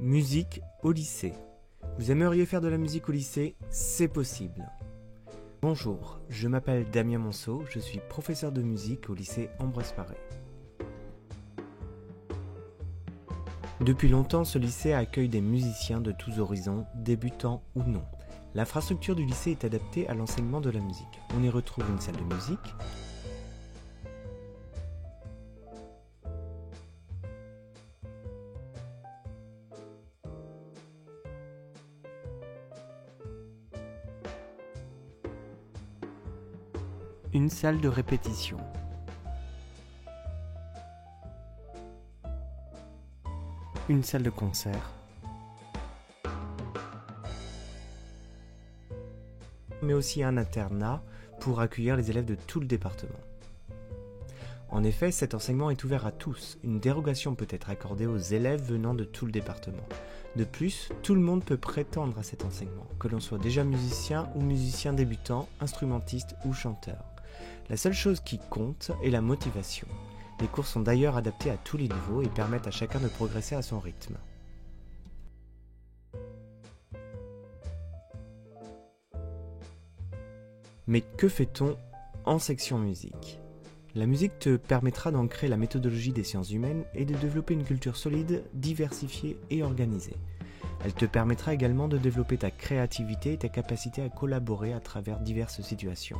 Musique au lycée. Vous aimeriez faire de la musique au lycée? C'est possible. Bonjour, je m'appelle Damien Monceau, je suis professeur de musique au lycée Ambroise Paré. Depuis longtemps, ce lycée accueille des musiciens de tous horizons, débutants ou non. L'infrastructure du lycée est adaptée à l'enseignement de la musique. On y retrouve une salle de musique, une salle de répétition, une salle de concert, mais aussi un internat pour accueillir les élèves de tout le département. En effet, cet enseignement est ouvert à tous. Une dérogation peut être accordée aux élèves venant de tout le département. De plus, tout le monde peut prétendre à cet enseignement, que l'on soit déjà musicien ou musicien débutant, instrumentiste ou chanteur. La seule chose qui compte est la motivation. Les cours sont d'ailleurs adaptés à tous les niveaux et permettent à chacun de progresser à son rythme. Mais que fait-on en section musique ? La musique te permettra d'ancrer la méthodologie des sciences humaines et de développer une culture solide, diversifiée et organisée. Elle te permettra également de développer ta créativité et ta capacité à collaborer à travers diverses situations.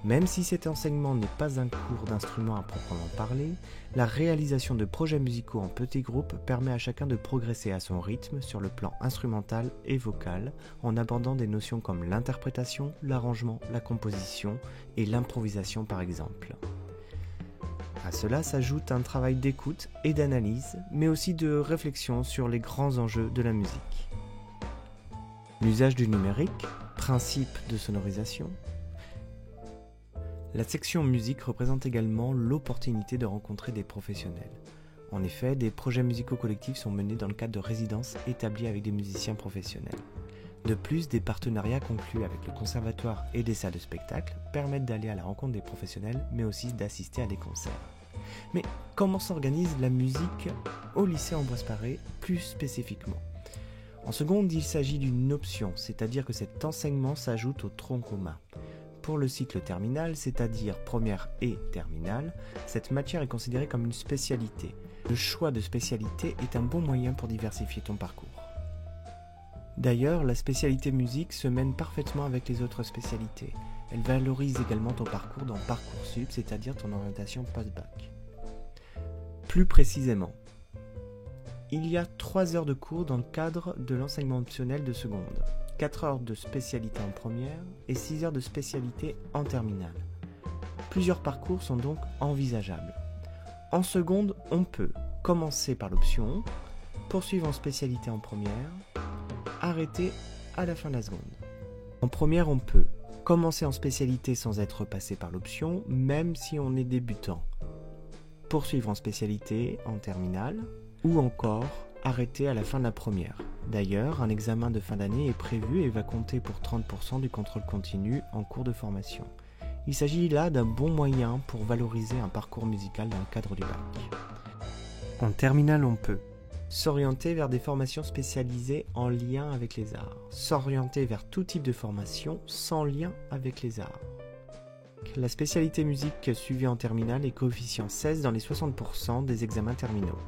Même si cet enseignement n'est pas un cours d'instrument à proprement parler, la réalisation de projets musicaux en petits groupes permet à chacun de progresser à son rythme sur le plan instrumental et vocal, en abordant des notions comme l'interprétation, l'arrangement, la composition et l'improvisation par exemple. À cela s'ajoute un travail d'écoute et d'analyse, mais aussi de réflexion sur les grands enjeux de la musique. L'usage du numérique, principe de sonorisation. La section musique représente également l'opportunité de rencontrer des professionnels. En effet, des projets musicaux collectifs sont menés dans le cadre de résidences établies avec des musiciens professionnels. De plus, des partenariats conclus avec le conservatoire et des salles de spectacle permettent d'aller à la rencontre des professionnels, mais aussi d'assister à des concerts. Mais comment s'organise la musique au lycée Ambroise Paré plus spécifiquement ? En seconde, il s'agit d'une option, c'est-à-dire que cet enseignement s'ajoute au tronc commun. Pour le cycle terminal, c'est-à-dire première et terminale, cette matière est considérée comme une spécialité. Le choix de spécialité est un bon moyen pour diversifier ton parcours. D'ailleurs, la spécialité musique se mène parfaitement avec les autres spécialités. Elle valorise également ton parcours dans Parcoursup, c'est-à-dire ton orientation post-bac. Plus précisément, il y a 3 heures de cours dans le cadre de l'enseignement optionnel de seconde. 4 heures de spécialité en première et 6 heures de spécialité en terminale. Plusieurs parcours sont donc envisageables. En seconde, on peut commencer par l'option, poursuivre en spécialité en première, arrêter à la fin de la seconde. En première, on peut commencer en spécialité sans être passé par l'option, même si on est débutant, poursuivre en spécialité en terminale, ou encore arrêter à la fin de la première. D'ailleurs, un examen de fin d'année est prévu et va compter pour 30% du contrôle continu en cours de formation. Il s'agit là d'un bon moyen pour valoriser un parcours musical dans le cadre du bac. En terminale, on peut s'orienter vers des formations spécialisées en lien avec les arts, s'orienter vers tout type de formation sans lien avec les arts. La spécialité musique suivie en terminale est coefficient 16 dans les 60% des examens terminaux.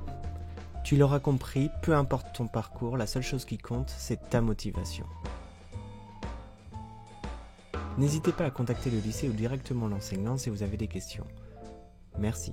Tu l'auras compris, peu importe ton parcours, la seule chose qui compte, c'est ta motivation. N'hésitez pas à contacter le lycée ou directement l'enseignant si vous avez des questions. Merci.